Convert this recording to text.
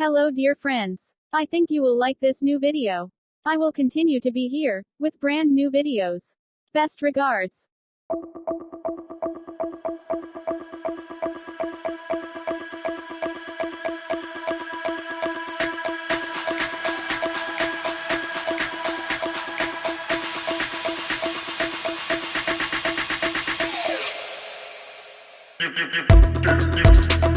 Hello dear friends. I think you will like this new video. I will continue to be here, with brand new videos. Best regards. You